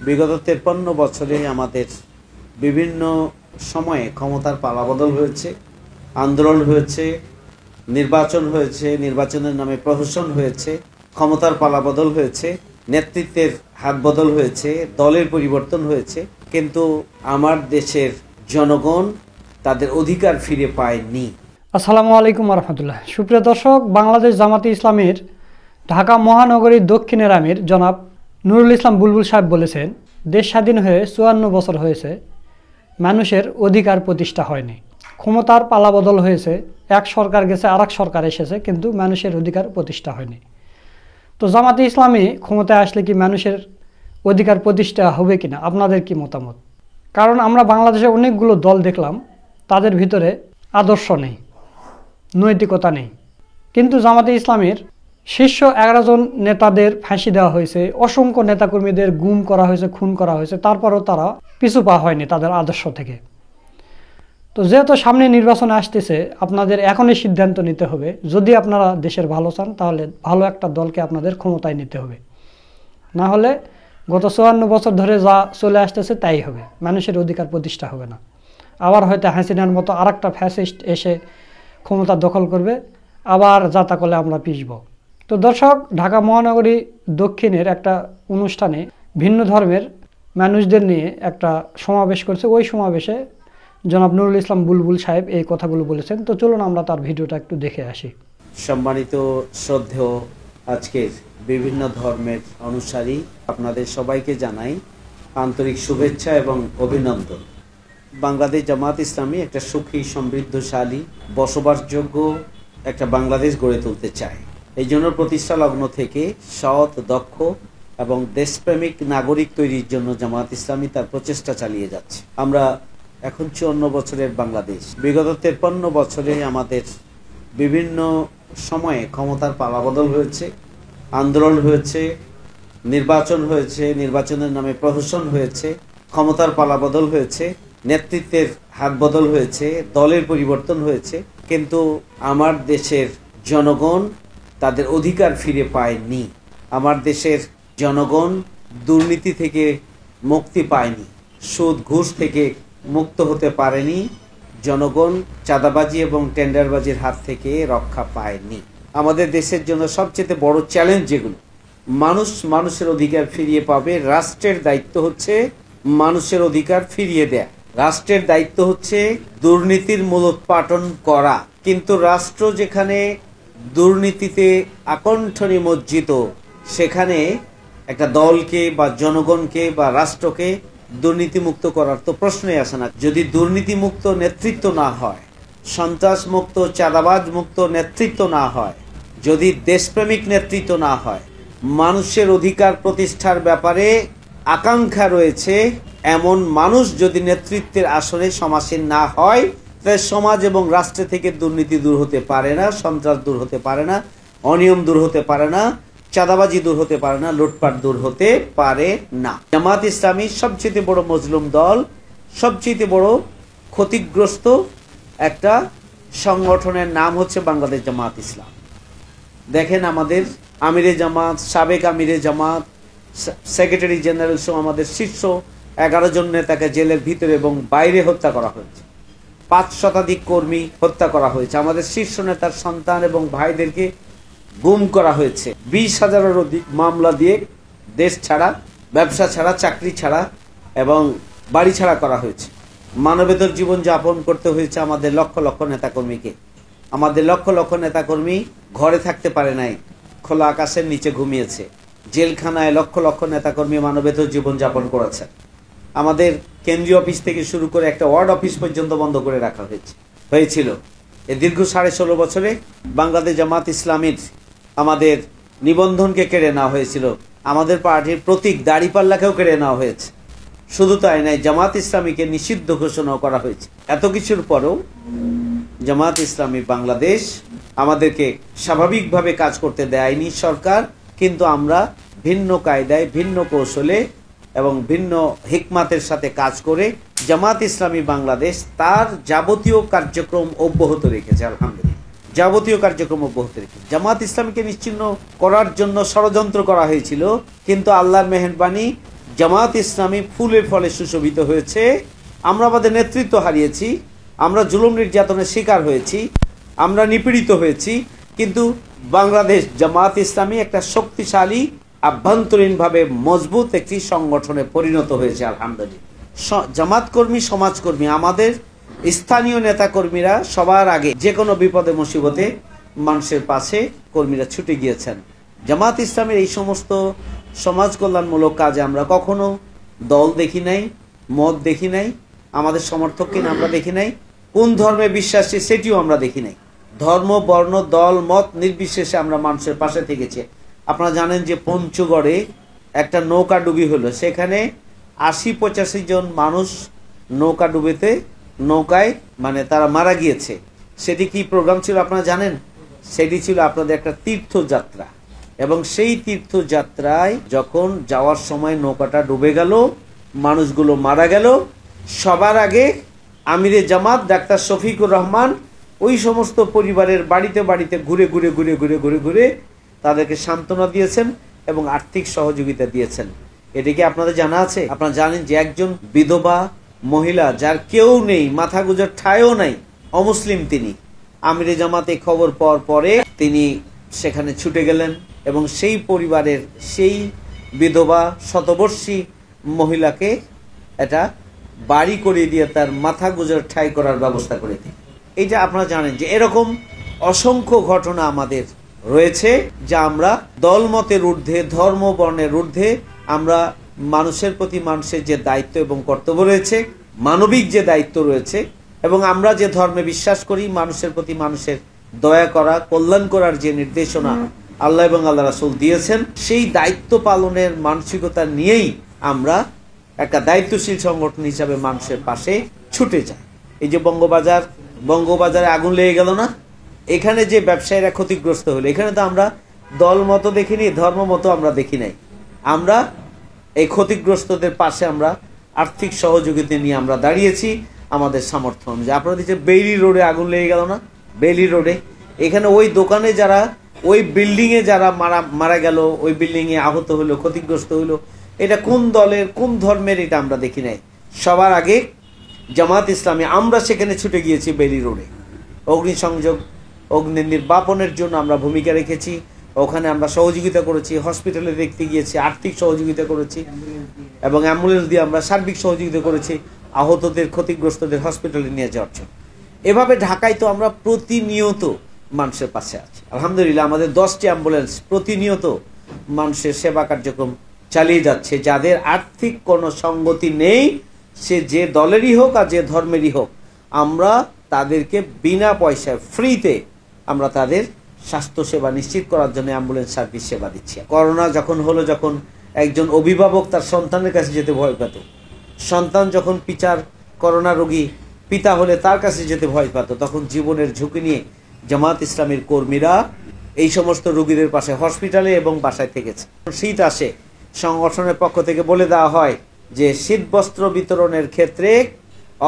বিগত 53 বছরে আমাদের বিভিন্ন সময়ে ক্ষমতার পালাবদল হয়েছে, আন্দোলন হয়েছে, নির্বাচন হয়েছে, নির্বাচনের নামে প্রহসন হয়েছে, ক্ষমতার পালাবদল হয়েছে, নেতৃত্বের হাত বদল হয়েছে, দলের পরিবর্তন হয়েছে, কিন্তু আমার দেশের জনগণ তাদের অধিকার ফিরে পায়নি। আসসালামু আলাইকুম রহমতুল্লাহ। সুপ্রিয় দর্শক, বাংলাদেশ জামাতে ইসলামীর ঢাকা মহানগরীর দক্ষিণের আমির জনাব নুরুল ইসলাম বুলবুল সাহেব বলেছেন, দেশ স্বাধীন হয়ে 54 বছর হয়েছে, মানুষের অধিকার প্রতিষ্ঠা হয়নি। ক্ষমতার পালাবদল হয়েছে, এক সরকার গেছে আর এক সরকার এসেছে, কিন্তু মানুষের অধিকার প্রতিষ্ঠা হয়নি। তো জামাতে ইসলামী ক্ষমতায় আসলে কি মানুষের অধিকার প্রতিষ্ঠা হবে কিনা, আপনাদের কি মতামত? কারণ আমরা বাংলাদেশে অনেকগুলো দল দেখলাম, তাদের ভিতরে আদর্শ নেই, নৈতিকতা নেই। কিন্তু জামাতে ইসলামীর শীর্ষ 11 জন নেতাদের ফাঁসি দেওয়া হয়েছে, অসংখ্য নেতাকর্মীদের গুম করা হয়েছে, খুন করা হয়েছে, তারপরও তারা পিছু পা হয়নি তাদের আদর্শ থেকে। তো যেহেতু সামনে নির্বাচন আসতেছে, আপনাদের এখনই সিদ্ধান্ত নিতে হবে। যদি আপনারা দেশের ভালো চান, তাহলে ভালো একটা দলকে আপনাদের ক্ষমতায় নিতে হবে। না হলে গত 54 বছর ধরে যা চলে আসতেছে তাই হবে, মানুষের অধিকার প্রতিষ্ঠা হবে না। আবার হয়তো হাসিনার মতো আর একটা ফ্যাসিস্ট এসে ক্ষমতা দখল করবে, আবার যাতা করলে আমরা পিছব। তো দর্শক, ঢাকা মহানগরী দক্ষিণের একটা অনুষ্ঠানে ভিন্ন ধর্মের মানুষদের নিয়ে একটা সমাবেশ করছে। ওই সমাবেশে জনাব নুরুল ইসলাম বুলবুল সাহেব এই কথাগুলো বলেছেন। তো চলুন আমরা তার ভিডিওটা একটু দেখে আসি। সম্মানিত শ্রদ্ধেয় আজকের বিভিন্ন ধর্মের অনুসারী, আপনাদের সবাইকে জানাই আন্তরিক শুভেচ্ছা এবং অভিনন্দন। বাংলাদেশ জামাত ইসলামী একটা সুখী, সমৃদ্ধশালী, বসবাসযোগ্য একটা বাংলাদেশ গড়ে তুলতে চায়। এই জন্য প্রতিষ্ঠা লগ্ন থেকে সৎ, দক্ষ এবং দেশপ্রেমিক নাগরিক তৈরির জন্য জামাত ইসলামী তার প্রচেষ্টা চালিয়ে যাচ্ছে। আমরা এখন 54 বছরের বাংলাদেশ। বিগত 53 বছরে আমাদের বিভিন্ন সময়ে ক্ষমতার পালাবদল হয়েছে, আন্দোলন হয়েছে, নির্বাচন হয়েছে, নির্বাচনের নামে প্রহসন হয়েছে, ক্ষমতার পালাবদল হয়েছে, নেতৃত্বের হাত বদল হয়েছে, দলের পরিবর্তন হয়েছে, কিন্তু আমার দেশের জনগণ তাদের অধিকার ফিরে পায়নি। আমার দেশের জনগণ দুর্নীতি থেকে মুক্তি পায়নি, সুদ ঘুষ থেকে মুক্ত হতে পারেনি, জনগণ চাঁদাবাজি এবং টেন্ডারবাজির হাত থেকে রক্ষা পায়নি। আমাদের দেশের জন্য সবচেয়ে বড় চ্যালেঞ্জ যেগুলো, মানুষের অধিকার ফিরিয়ে পাবে। রাষ্ট্রের দায়িত্ব হচ্ছে মানুষের অধিকার ফিরিয়ে দেয়া, রাষ্ট্রের দায়িত্ব হচ্ছে দুর্নীতির মূলোৎপাটন করা। কিন্তু রাষ্ট্র যেখানে দুর্নীতিতে আকণ্ঠ নিমজ্জিত, সেখানে একটা দলকে বা জনগণকে বা রাষ্ট্রকে দুর্নীতিমুক্ত করার তো প্রশ্নই আসে না। যদি দুর্নীতিমুক্ত নেতৃত্ব না হয়, সন্ত্রাস মুক্ত, চাঁদাবাজ মুক্ত নেতৃত্ব না হয়, যদি দেশপ্রেমিক নেতৃত্ব না হয়, মানুষের অধিকার প্রতিষ্ঠার ব্যাপারে আকাঙ্ক্ষা রয়েছে এমন মানুষ যদি নেতৃত্বের আসনে সমাসীন না হয়, তাহলে সমাজ এবং রাষ্ট্র থেকে দুর্নীতি দূর হতে পারে না, সন্ত্রাস দূর হতে পারে না, অনিয়ম দূর হতে পারে না, চাঁদাবাজি দূর হতে পারে না, লুটপাট দূর হতে পারে না। জামাত ইসলামী সবচেয়ে বড় মজলুম দল, সবচেয়ে বড় ক্ষতিগ্রস্ত একটা সংগঠনের নাম হচ্ছে বাংলাদেশ জামাত ইসলাম। দেখেন, আমাদের আমিরে জামাত, সাবেক আমিরে জামাত, সেক্রেটারি জেনারেল সহ আমাদের শীর্ষ 11 জন নেতাকে জেলের ভিতরে এবং বাইরে হত্যা করা হয়েছে। 5 শতাধিক কর্মী হত্যা করা হয়েছে। আমাদের শীর্ষ নেতার সন্তান এবং ভাইদেরকে গুম করা হয়েছে। 20,000-এর অধিক মামলা দিয়ে দেশ ছাড়া, ব্যবসা ছাড়া, চাকরি ছাড়া এবং বাড়ি ছাড়া করা হয়েছে। মানবেতর জীবন যাপন করতে হয়েছে আমাদের লক্ষ লক্ষ নেতাকর্মীকে। আমাদের লক্ষ লক্ষ নেতাকর্মী ঘরে থাকতে পারে নাই, খোলা আকাশের নিচে ঘুমিয়েছে। জেলখানায় লক্ষ লক্ষ নেতাকর্মী মানবেতর জীবন যাপন করেছে। আমাদের কেন্দ্রীয় অফিস থেকে শুরু করে একটা ওয়ার্ড অফিস পর্যন্ত বন্ধ করে রাখা হয়েছিল। এই দীর্ঘ 16.5 বছরে বাংলাদেশ জামাত ইসলামীর আমাদের নিবন্ধনকে কেড়ে নেওয়া হয়েছিল, আমাদের পার্টির প্রতীক দাড়িপাল্লাকেও কেড়ে নেওয়া হয়েছে। শুধু তাই নয়, জামাত ইসলামীকে নিষিদ্ধ ঘোষণা করা হয়েছে। এত কিছুর পরেও জামাত ইসলামী বাংলাদেশ আমাদেরকে স্বাভাবিকভাবে কাজ করতে দেয়নি সরকার, কিন্তু আমরা ভিন্ন কায়দায়, ভিন্ন কৌশলে এবং ভিন্ন হিকমাতের সাথে কাজ করে জামাত ইসলামী বাংলাদেশ তার যাবতীয় কার্যক্রম অব্যাহত রেখেছে। আলহামদুলিল্লাহ, যাবতীয় কার্যক্রম অব্যাহত রেখেছে। জামাত ইসলামীকে নিশ্চিহ্ন করার জন্য ষড়যন্ত্র করা হয়েছিল, কিন্তু আল্লাহর মেহেরবানি জামাত ইসলামী ফুলে ফলে সুশোভিত হয়েছে। আমরা আমাদের নেতৃত্ব হারিয়েছি, আমরা জুলুম নির্যাতনের শিকার হয়েছি, আমরা নিপীড়িত হয়েছি, কিন্তু বাংলাদেশ জামাত ইসলামী একটা শক্তিশালী আভ্যন্তরীণভাবে মজবুত একটি সংগঠনে পরিণত হয়েছে আলহামদুলিল্লাহ। জামাত কর্মী, সমাজকর্মী, আমাদের স্থানীয় নেতাকর্মীরা সবার আগে যে কোনো বিপদে মুসিবতে মানুষের পাশে কর্মীরা ছুটে গিয়েছেন। জামাত ইসলামের এই সমস্ত সমাজ কল্যাণমূলক কাজে আমরা কখনো দল দেখি নাই, মত দেখি নাই, আমাদের সমর্থককে আমরা দেখি নাই, কোন ধর্মে বিশ্বাসী সেটিও আমরা দেখি নাই। ধর্ম, বর্ণ, দল, মত নির্বিশেষে আমরা মানুষের পাশে থেকেছি। আপনারা জানেন যে পঞ্চগড়ে একটা নৌকা ডুবি হলো, সেখানে ৮০-৮৫ জন মানুষ নৌকা ডুবেতে নৌকায় মানে তারা মারা গিয়েছে। সেটি কি প্রোগ্রাম ছিল আপনারা জানেন? সেটি ছিল আপনাদের একটা তীর্থযাত্রা, এবং সেই তীর্থযাত্রায় যখন যাওয়ার সময় নৌকাটা ডুবে গেল, মানুষগুলো মারা গেল, সবার আগে আমিরে জামাত ডাক্তার শফিকুর রহমান ওই সমস্ত পরিবারের বাড়িতে বাড়িতে ঘুরে ঘুরে ঘুরে ঘুরে ঘুরে ঘুরে তাদেরকে সান্ত্বনা দিয়েছেন এবং আর্থিক সহযোগিতা দিয়েছেন। এটি কি আপনাদের জানা আছে? আপনারা জানেন যে একজন বিধবা মহিলা যার কেউ নেই, মাথা গুজার ঠায়ও নাই, অমুসলিম, তিনি আমিরে জামাতে খবর পাওয়ার পরে তিনি সেখানে ছুটে গেলেন এবং সেই পরিবারের সেই বিধবা শতবর্ষী মহিলাকে এটা বাড়ি করে দিয়ে তার মাথা গুজার ঠাই করার ব্যবস্থা করে দিন। এইটা আপনারা জানেন যে এরকম অসংখ্য ঘটনা আমাদের রয়েছে, যা আমরা দলমতের ঊর্ধ্বে, ধর্ম বর্ণের ঊর্ধ্বে আমরা মানুষের প্রতি মানুষের যে দায়িত্ব এবং কর্তব্য রয়েছে, মানবিক যে দায়িত্ব রয়েছে, এবং আমরা যে ধর্মে বিশ্বাস করি, মানুষের প্রতি মানুষের দয়া করা, কল্যাণ করার যে নির্দেশনা আল্লাহ এবং আল্লাহ রাসূল দিয়েছেন, সেই দায়িত্ব পালনের মানসিকতা নিয়েই আমরা একটা দায়িত্বশীল সংগঠন হিসাবে মানুষের পাশে ছুটে যাই। এই যে বঙ্গবাজারে আগুন লেগে গেল না, এখানে যে ব্যবসায়ীরা ক্ষতিগ্রস্ত হলো, এখানে তো আমরা দল মতো দেখিনি, ধর্ম মতো আমরা দেখি নাই। আমরা এই ক্ষতিগ্রস্তদের পাশে আমরা আর্থিক সহযোগিতা নিয়ে আমরা দাঁড়িয়েছি আমাদের সামর্থ্য অনুযায়ী। আপনারা দেখছেন বেইলি রোডে আগুন লেগে গেল না, বেইলি রোডে, এখানে ওই দোকানে যারা, ওই বিল্ডিংয়ে যারা মারা গেল, ওই বিল্ডিংয়ে আহত হলো, ক্ষতিগ্রস্ত হলো, এটা কোন দলের, কোন ধর্মের, এটা আমরা দেখি নাই। সবার আগে জামাত ইসলামী আমরা সেখানে ছুটে গিয়েছি বেইলি রোডে, অগ্নিসংযোগ, অগ্নি নির্বাপনের জন্য আমরা ভূমিকা রেখেছি, ওখানে আমরা সহযোগিতা করেছি, হসপিটালে দেখতে গিয়েছি, আর্থিক সহযোগিতা করেছি, এবং অ্যাম্বুলেন্স দিয়ে আমরা সার্বিক সহযোগিতা করেছি আহতদের, ক্ষতিগ্রস্তদের হসপিটালে নিয়ে যাওয়ার জন্য। এভাবে ঢাকায় তো আমরা প্রতিনিয়ত মানুষের পাশে আছি আলহামদুলিল্লাহ। আমাদের 10টি অ্যাম্বুলেন্স প্রতিনিয়ত মানুষের সেবা কার্যক্রম চালিয়ে যাচ্ছে। যাদের আর্থিক কোনো সঙ্গতি নেই, সে যে দলেরই হোক আর যে ধর্মেরই হোক, আমরা তাদেরকে বিনা পয়সায় ফ্রিতে আমরা তাদের স্বাস্থ্যসেবা নিশ্চিত করার জন্য অ্যাম্বুলেন্স সার্ভিস সেবা দিচ্ছি। করোনা যখন হলো, যখন একজন অভিভাবক তার সন্তানের কাছে যেতে ভয় পেত, সন্তান যখন করোনা রোগী পিতা হলে তার কাছে যেতে ভয় পেত, তখন জীবনের ঝুঁকি নিয়ে জামাত ইসলামের কর্মীরা এই সমস্ত রোগীদের পাশে হসপিটালে এবং বাসায় থেকেছে। শীত আসে, সংগঠনের পক্ষ থেকে বলে দেওয়া হয় যে শীত বস্ত্র বিতরণের ক্ষেত্রে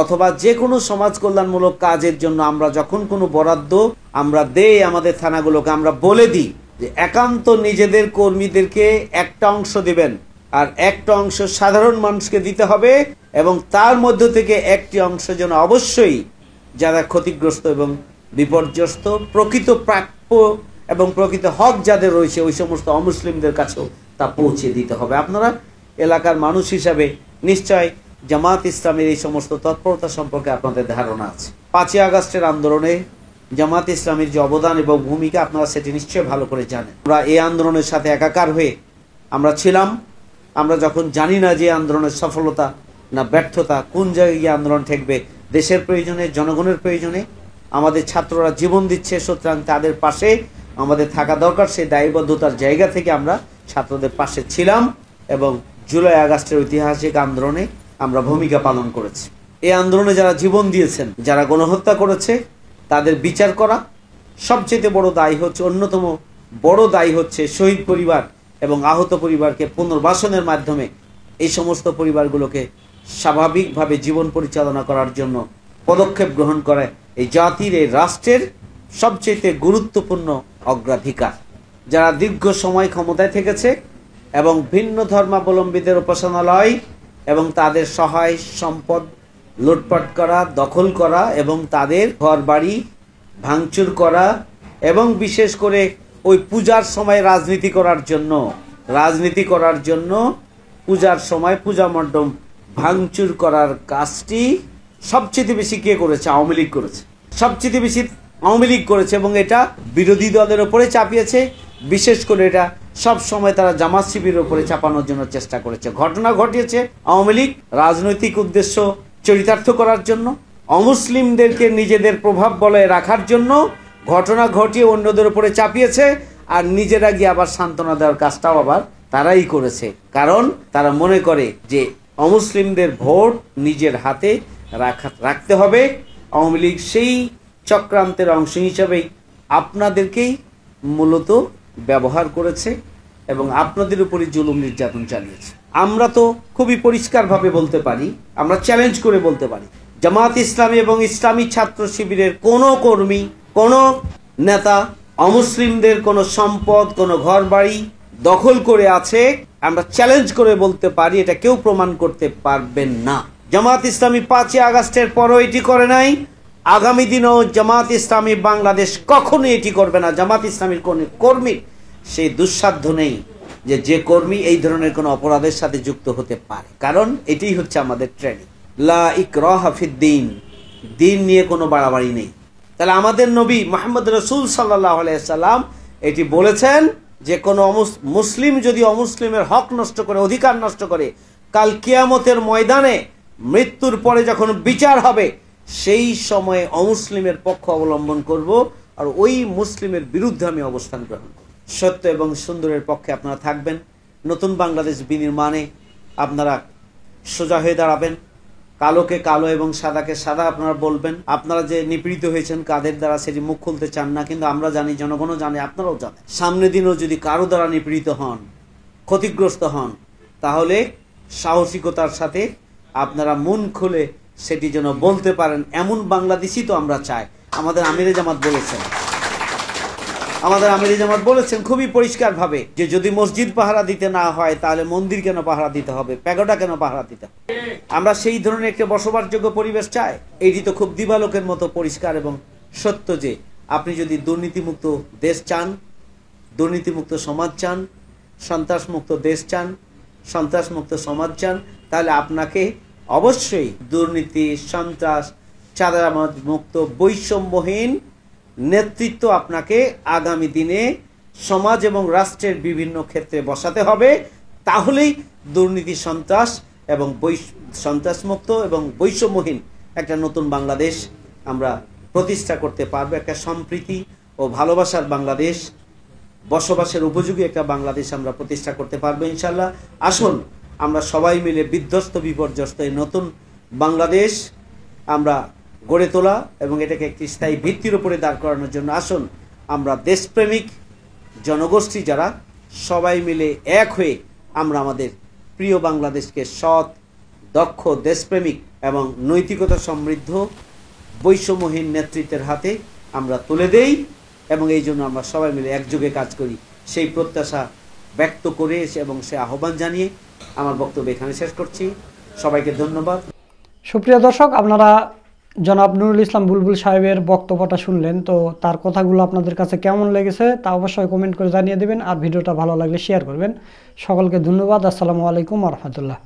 অথবা যে কোনো সমাজ কল্যাণমূলক কাজের জন্য আমরা যখন কোনো বরাদ্দ আমরা দেই আমাদের থানাগুলোকে, আমরা বলে দিই যে একান্ত নিজেদের কর্মীদেরকে একটা অংশ দিবেন, আর একটা অংশ সাধারণ মানুষকে দিতে হবে, এবং তার মধ্য থেকে একটি অংশ যেন অবশ্যই যারা ক্ষতিগ্রস্ত এবং বিপর্যস্ত, প্রকৃত প্রাপ্য এবং প্রকৃত হক যাদের রয়েছে, ওই সমস্ত অমুসলিমদের কাছেও তা পৌঁছে দিতে হবে। আপনারা এলাকার মানুষ হিসাবে নিশ্চয় জামাত ইসলামের এই সমস্ত তৎপরতা সম্পর্কে আপনাদের ধারণা আছে। 5ই আগস্টের আন্দোলনে জামাত ইসলামের যে অবদান এবং ভূমিকা, আপনারা সেটি নিশ্চয় ভালো করে জানেন। আমরা এই আন্দোলনের সাথে একাকার হয়ে আমরা ছিলাম। আমরা যখন জানি না যে আন্দোলনের সফলতা না ব্যর্থতা, কোন জায়গায় গিয়ে আন্দোলন ঠেকবে, দেশের প্রয়োজনে, জনগণের প্রয়োজনে আমাদের ছাত্ররা জীবন দিচ্ছে, সুতরাং তাদের পাশে আমাদের থাকা দরকার। সেই দায়বদ্ধতার জায়গা থেকে আমরা ছাত্রদের পাশে ছিলাম এবং জুলাই আগস্টের ঐতিহাসিক আন্দোলনে আমরা ভূমিকা পালন করেছি। এই আন্দোলনে যারা জীবন দিয়েছেন, যারা গণহত্যা করেছে, তাদের বিচার করা। সবচেয়ে বড় দায়ী হচ্ছে, অন্যতম বড় দায়ী হচ্ছে শহীদ পরিবার এবং আহত পরিবারকে পুনর্বাসনের মাধ্যমে এই সমস্ত পরিবারগুলোকে স্বাভাবিকভাবে জীবন পরিচালনা করার জন্য পদক্ষেপ গ্রহণ করে এই জাতির, এই রাষ্ট্রের সবচেয়ে গুরুত্বপূর্ণ অগ্রাধিকার। যারা দীর্ঘ সময় ক্ষমতায় থেকেছে এবং ভিন্ন ধর্মাবলম্বীদের উপাসনালয় এবং তাদের সহায় সম্পদ লুটপাট করা, দখল করা এবং তাদের ঘরবাড়ি ভাঙচুর করা এবং বিশেষ করে ওই পূজার সময় রাজনীতি করার জন্য পূজার সময় পূজা মণ্ডপ ভাঙচুর করার কাজটি সবচেয়ে বেশি কে করেছে? আওয়ামী লীগ করেছে। সবচেয়ে বেশি আওয়ামী লীগ করেছে এবং এটা বিরোধী দলের ওপরে চাপিয়েছে। বিশেষ করে এটা সব সময় তারা জামাত শিবিরের উপরে চাপানোর জন্য চেষ্টা করেছে। ঘটনা ঘটিয়েছে আওয়ামী লীগ রাজনৈতিক উদ্দেশ্য চরিতার্থ করার জন্য, অমুসলিমদেরকে নিজেদের প্রভাব বলয়ে রাখার জন্য ঘটনা ঘটিয়ে অন্যদের উপরে চাপিয়েছে, আর নিজেরা গিয়ে আবার সান্ত্বনা দেওয়ার কাজটাও আবার তারাই করেছে। কারণ তারা মনে করে যে অমুসলিমদের ভোট নিজের হাতে রাখতে হবে। আওয়ামী লীগ সেই চক্রান্তের অংশ হিসাবেই আপনাদেরকেই মূলত ব্যবহার করেছে এবং আপনাদের উপরই জুলুম নির্যাতন চালিয়েছে। আমরা তো খুবই পরিষ্কারভাবে বলতে পারি, আমরা চ্যালেঞ্জ করে বলতে পারি, জামাত ইসলামী এবং ইসলামী ছাত্র শিবিরের কোনো কর্মী, কোনো নেতা অমুসলিমদের কোনো সম্পদ, কোনো ঘর বাড়ি দখল করে আছে, আমরা চ্যালেঞ্জ করে বলতে পারি, এটা কেউ প্রমাণ করতে পারবেন না। জামাত ইসলামী 5ই আগস্টের পরও এটি করে নাই, আগামী দিনেও জামাত ইসলামী বাংলাদেশ কখনোই এটি করবে না। জামাত ইসলামীর কোন কর্মী সেই দুঃসাধ্য নেই যে কর্মী এই ধরনের কোনো অপরাধের সাথে যুক্ত হতে পারে, কারণ এটাই হচ্ছে আমাদের ট্রেনিং। লা ইকরাহা ফিদ্দিন, দিন নিয়ে কোনো বাড়াবাড়ি নেই। তাহলে আমাদের নবী মুহাম্মদ রাসূল সাল্লাল্লাহু আলাইহি সাল্লাম এটি বলেছেন যে কোনো মুসলিম যদি অমুসলিমের হক নষ্ট করে, অধিকার নষ্ট করে, কাল কিয়ামতের ময়দানে মৃত্যুর পরে যখন বিচার হবে সেই সময়ে অমুসলিমের পক্ষ অবলম্বন করব, আর ওই মুসলিমের বিরুদ্ধে আমি অবস্থান গ্রহণ করব। সত্য এবং সুন্দরের পক্ষে আপনারা থাকবেন। নতুন বাংলাদেশ বিনির্মাণে আপনারা সোজা হয়ে দাঁড়াবেন। কালোকে কালো এবং সাদাকে সাদা আপনারা বলবেন। আপনারা যে নিপীড়িত হয়েছেন কাদের দ্বারা সেটি মুখ খুলতে চান না, কিন্তু আমরা জানি, জনগণও জানে, আপনারাও জানেন। সামনে দিনও যদি কারো দ্বারা নিপীড়িত হন, ক্ষতিগ্রস্ত হন, তাহলে সাহসিকতার সাথে আপনারা মন খুলে সেটি যেন বলতে পারেন। এমন বাংলাদেশই তো আমরা চাই। আমাদের আমিরে জামাত বলেছেন খুবই পরিষ্কারভাবে যে যদি মসজিদ পাহারা দিতে না হয় তাহলে মন্দির কেন পাহারা দিতে হবে, প্যাগোডা কেন পাহারা দিতে হবে? আমরা সেই ধরনের একটা বসবাসযোগ্য পরিবেশ চাই। এটি তো খুব দিবালোকের মতো পরিষ্কার এবং সত্য যে আপনি যদি দুর্নীতিমুক্ত দেশ চান, দুর্নীতিমুক্ত সমাজ চান, সন্ত্রাসমুক্ত দেশ চান, সন্ত্রাসমুক্ত সমাজ চান, তাহলে আপনাকে অবশ্যই দুর্নীতি, সন্ত্রাস, চাঁদাবাজ মুক্ত, বৈষম্যহীন নেতৃত্ব আপনাকে আগামী দিনে সমাজ এবং রাষ্ট্রের বিভিন্ন ক্ষেত্রে বসাতে হবে। তাহলেই দুর্নীতি, সন্ত্রাস এবং সন্ত্রাসমুক্ত এবং বৈষম্যহীন একটা নতুন বাংলাদেশ আমরা প্রতিষ্ঠা করতে পারবো। একটা সম্প্রীতি ও ভালোবাসার বাংলাদেশ, বসবাসের উপযোগী একটা বাংলাদেশ আমরা প্রতিষ্ঠা করতে পারবো ইনশাল্লাহ। আসুন আমরা সবাই মিলে বিধ্বস্ত বিপর্যস্ত এই নতুন বাংলাদেশ আমরা গড়ে তোলা এবং এটাকে একটি স্থায়ী ভিত্তির উপরে দাঁড় করানোর জন্য আসুন আমরা দেশপ্রেমিক জনগোষ্ঠী যারা সবাই মিলে এক হয়ে আমরা আমাদের প্রিয় বাংলাদেশকে সৎ, দক্ষ, দেশপ্রেমিক এবং নৈতিকতা সমৃদ্ধ বৈষম্যহীন নেতৃত্বের হাতে আমরা তুলে দেই এবং এই জন্য আমরা সবাই মিলে একযোগে কাজ করি। সেই প্রত্যাশা ব্যক্ত করে এবং সে আহ্বান জানিয়ে আমার বক্তব্য এখানে শেষ করছি। সবাইকে ধন্যবাদ। সুপ্রিয় দর্শক, আপনারা জনাব নুরুল ইসলাম বুলবুল সাহেবের বক্তব্যটা শুনলেন, তো তার কথাগুলো আপনাদের কাছে কেমন লেগেছে তা অবশ্যই কমেন্ট করে জানিয়ে দেবেন, আর ভিডিওটা ভালো লাগলে শেয়ার করবেন। সকলকে ধন্যবাদ। আসসালামু আলাইকুম ওয়া রাহমাতুল্লাহ।